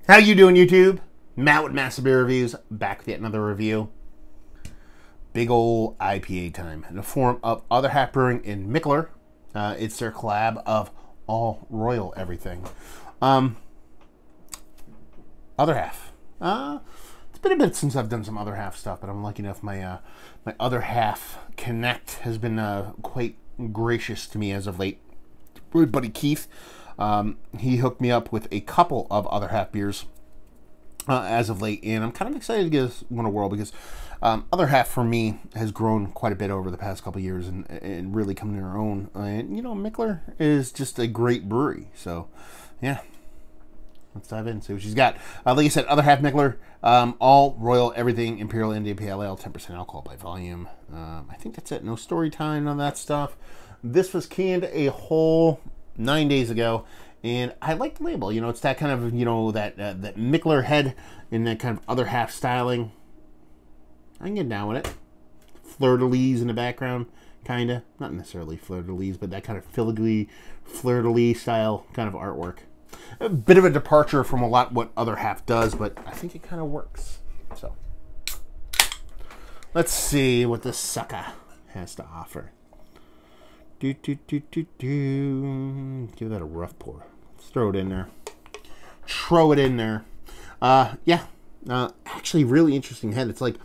How you doing, YouTube? Matt with Massive Beer Reviews, back with yet another review. Big ol' IPA time in the form of Other Half Brewing in Mikkeller. It's their collab of all royal everything. Other Half. It's been a bit since I've done some Other Half stuff, but I'm lucky enough my my Other Half Connect has been quite gracious to me as of late. My buddy Keith. He hooked me up with a couple of Other Half beers as of late, and I'm kind of excited to give this one a whirl because Other Half for me has grown quite a bit over the past couple of years and really come to their own. And you know, Mikkeller is just a great brewery, so yeah. Let's dive in, see what she's got. Like I said, Other Half Mikkeller, all royal, everything, Imperial India Pale Ale, 10% alcohol by volume. I think that's it. No story time on that stuff. This was canned a whole 9 days ago, and I like the label. You know, it's that kind of, you know, that that Mikkeller head in that kind of Other Half styling. I can get down with it. Fleur-de-lis in the background, kind of. Not necessarily fleur-de-lis, but that kind of filigree, fleur-de-lis style kind of artwork. A bit of a departure from a lot what Other Half does, but I think it kind of works. So, let's see what this sucker has to offer. Give that a rough pour. Let's throw it in there. Throw it in there. Yeah. Actually, really interesting head. It's like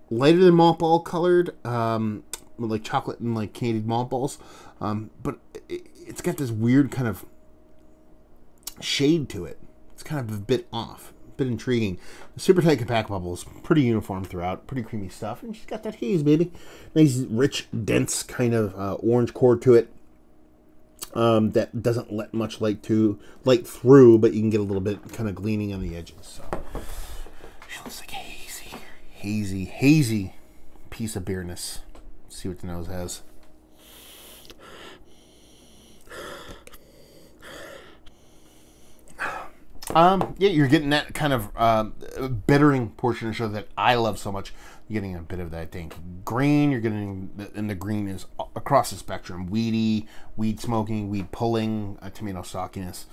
lighter than malt ball colored, with like chocolate and like candied malt balls. But it's got this weird kind of shade to it. It's kind of a bit off, a bit intriguing. Super tight compact bubbles, pretty uniform throughout, pretty creamy stuff, and she's got that haze, baby. Nice, rich, dense kind of orange core to it. That doesn't let much light through, but you can get a little bit kind of gleaming on the edges. So she looks like a hazy piece of beerness. Let's see what the nose has. Yeah, you're getting that kind of bittering portion of the show that I love so much. You're getting a bit of that dank green. You're getting, and the green is across the spectrum. Weedy, weed smoking, weed pulling, tomato stalkiness.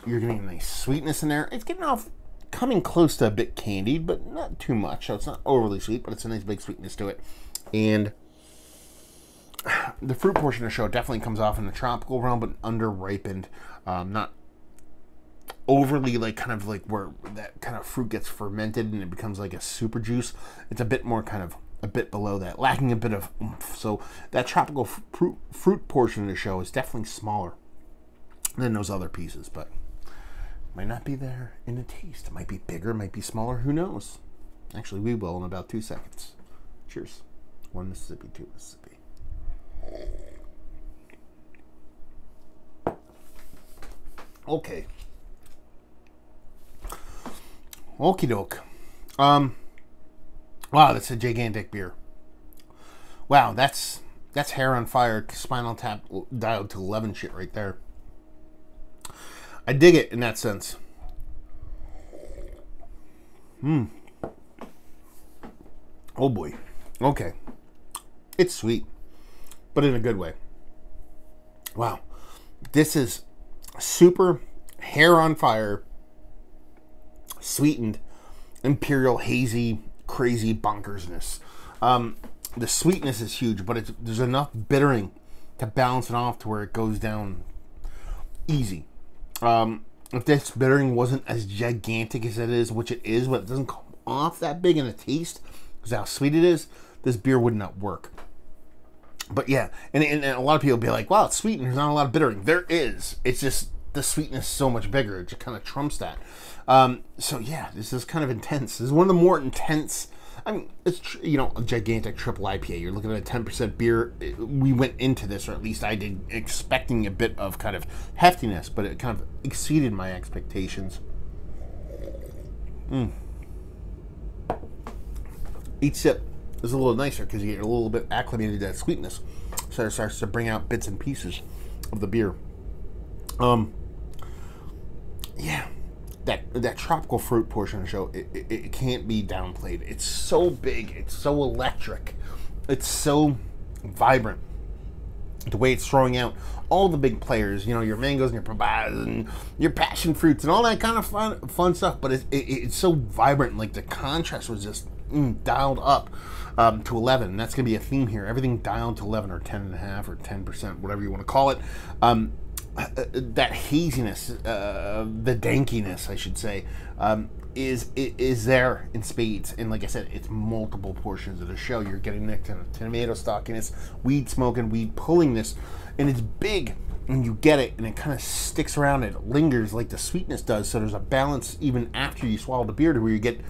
You're getting a nice sweetness in there. It's getting off, coming close to a bit candied, but not too much. So it's not overly sweet, but it's a nice big sweetness to it. And the fruit portion of the show definitely comes off in the tropical realm, but under ripened, not overly like kind of like where that kind of fruit gets fermented and it becomes like a super juice. It's a bit more kind of a bit below that, lacking a bit of oomph. So that tropical fruit portion of the show is definitely smaller than those other pieces, but might not be there in the taste. It might be bigger, might be smaller. Who knows? Actually, we will in about 2 seconds. Cheers. 1 Mississippi, 2 Mississippi. Okay. Okie doke. Wow, that's a gigantic beer. Wow, that's hair on fire, Spinal Tap dialed to 11 shit right there. I dig it in that sense. Oh boy. Okay. It's sweet, but in a good way. Wow. This is super hair on fire, sweetened, imperial, hazy, crazy bonkersness. The sweetness is huge, but there's enough bittering to balance it off to where it goes down easy. If this bittering wasn't as gigantic as it is, which it is, but it doesn't come off that big in a taste, because how sweet it is, this beer would not work. But yeah, and a lot of people be like, wow, it's sweet and there's not a lot of bittering. There is. It's just the sweetness is so much bigger. It just kind of trumps that. So yeah, this is kind of intense. This is one of the more intense. I mean, it's, you know, a gigantic triple IPA. You're looking at a 10% beer. We went into this, or at least I did, expecting a bit of kind of heftiness, but it kind of exceeded my expectations. Each sip is a little nicer because you get a little bit acclimated to that sweetness, so it starts to bring out bits and pieces of the beer. Yeah, that tropical fruit portion of the show, it can't be downplayed. It's so big, it's so electric, it's so vibrant. the way it's throwing out all the big players, you know, your mangoes and your papayas and your passion fruits and all that kind of fun stuff. But it's so vibrant. Like the contrast was just dialed up to 11. And that's going to be a theme here. Everything dialed to 11 or 10.5 or 10%, whatever you want to call it. That haziness, the dankiness, I should say, is there in spades. And like I said, it's multiple portions of the show. You're getting that kind of tomato stockiness, weed smoking, weed pullingness, and it's big, and you get it, and it kind of sticks around. It lingers like the sweetness does. So there's a balance even after you swallow the beer, to where you get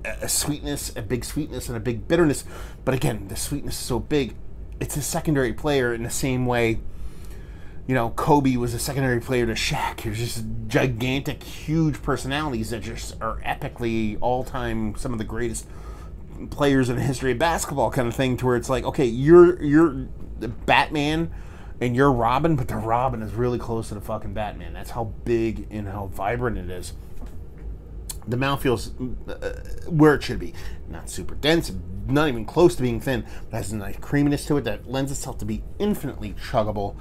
a sweetness, a big sweetness, and a big bitterness. But again, the sweetness is so big, it's a secondary player in the same way. You know, Kobe was a secondary player to Shaq. There's just gigantic, huge personalities that just are epically all-time, some of the greatest players in the history of basketball, kind of thing. To where it's like, okay, you're the Batman and you're Robin, but the Robin is really close to the fucking Batman. That's how big and how vibrant it is. The mouthfeel's where it should be. Not super dense, not even close to being thin, but has a nice creaminess to it that lends itself to be infinitely chuggable.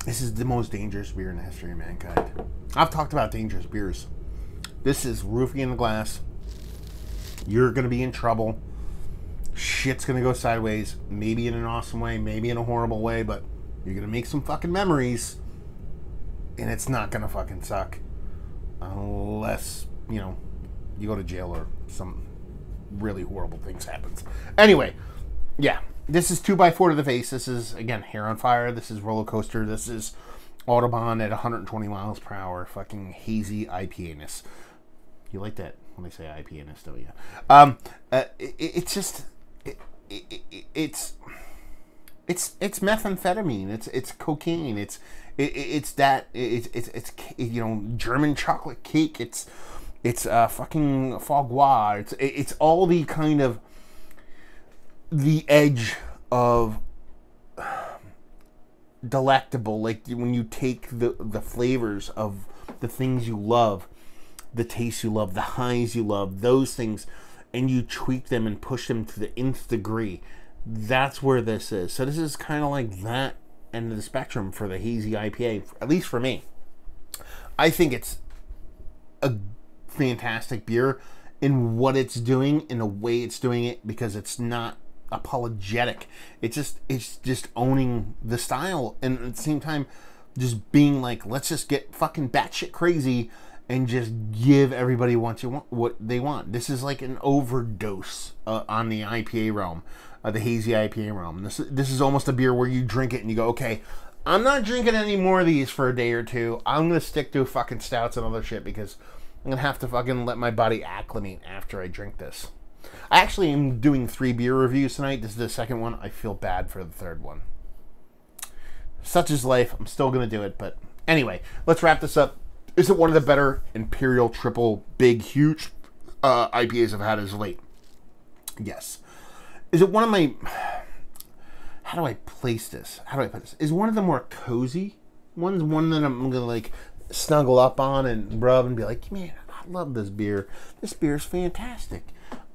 This is the most dangerous beer in the history of mankind. I've talked about dangerous beers. This is roofing in the glass. You're going to be in trouble. Shit's going to go sideways. Maybe in an awesome way, maybe in a horrible way, but you're going to make some fucking memories, and it's not going to fucking suck. Unless, you know, you go to jail or some really horrible things happens. Anyway, yeah, this is 2x4 to the face. This is, again, Hair on Fire. This is Roller Coaster. This is Autobahn at 120 miles per hour. Fucking hazy IPA-ness. You like that when I say IPA-ness, don't you? It's just, it's methamphetamine. It's cocaine. It's that. It's you know, German chocolate cake. It's fucking foie gras. It's all the kind of the edge of delectable. Like when you take the flavors of the things you love, the taste you love, the highs you love, those things, and you tweak them and push them to the nth degree. That's where this is. So this is kind of like that end of the spectrum for the hazy IPA, at least for me. I think it's a fantastic beer in what it's doing, in the way it's doing it, because it's not apologetic. It's just owning the style, and at the same time just being like, let's just get fucking batshit crazy and just give everybody what they want. This is like an overdose on the IPA realm, the hazy IPA realm. This is almost a beer where you drink it and you go, okay, I'm not drinking any more of these for a day or two. I'm gonna stick to fucking stouts and other shit, because I'm gonna have to fucking let my body acclimate after I drink this. I actually am doing 3 beer reviews tonight. This is the second one. I feel bad for the third one. Such is life. I'm still gonna do it, but anyway, let's wrap this up. Is it one of the better Imperial Triple big huge IPAs I've had as of late? Yes. Is it one of my, how do I place this? How do I put this? Is one of the more cozy ones, one that I'm gonna like snuggle up on and rub and be like, man, I love this beer. This beer is fantastic.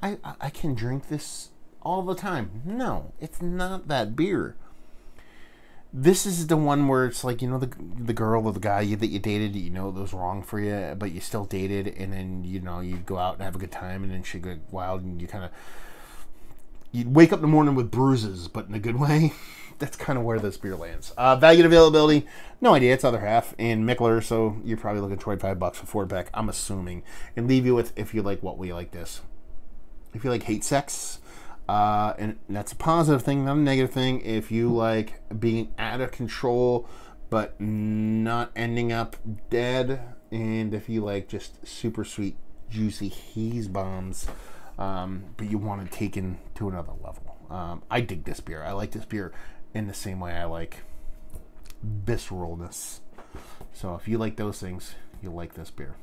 I can drink this all the time. No, it's not that beer. This is the one where it's like, you know, the girl or the guy that you dated, you know, that was wrong for you, but you still dated, and then, you know, you go out and have a good time, and then she go wild, and you wake up in the morning with bruises, but in a good way. That's kind of where this beer lands. Value and availability, no idea. It's other half in Mikkeller, so you're probably looking $25 for 4-pack, I'm assuming. And leave you with, if you like what we like this. If you like hate sex, and that's a positive thing, not a negative thing. If you like being out of control, but not ending up dead, and if you like just super sweet, juicy haze bombs, but you want to take it to another level. I dig this beer. I like this beer in the same way I like visceralness. So if you like those things, you'll like this beer.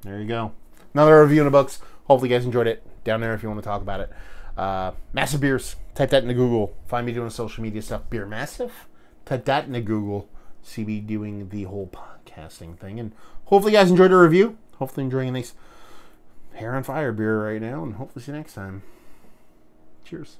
There you go. Another review in the books. Hopefully you guys enjoyed it. Down there if you want to talk about it. Massive Beers. Type that into Google. Find me doing social media stuff. Beer Massive. Type that into Google. See me doing the whole podcasting thing. And hopefully you guys enjoyed the review. Hopefully enjoying a nice Hair on Fire beer right now, and hopefully see you next time. Cheers.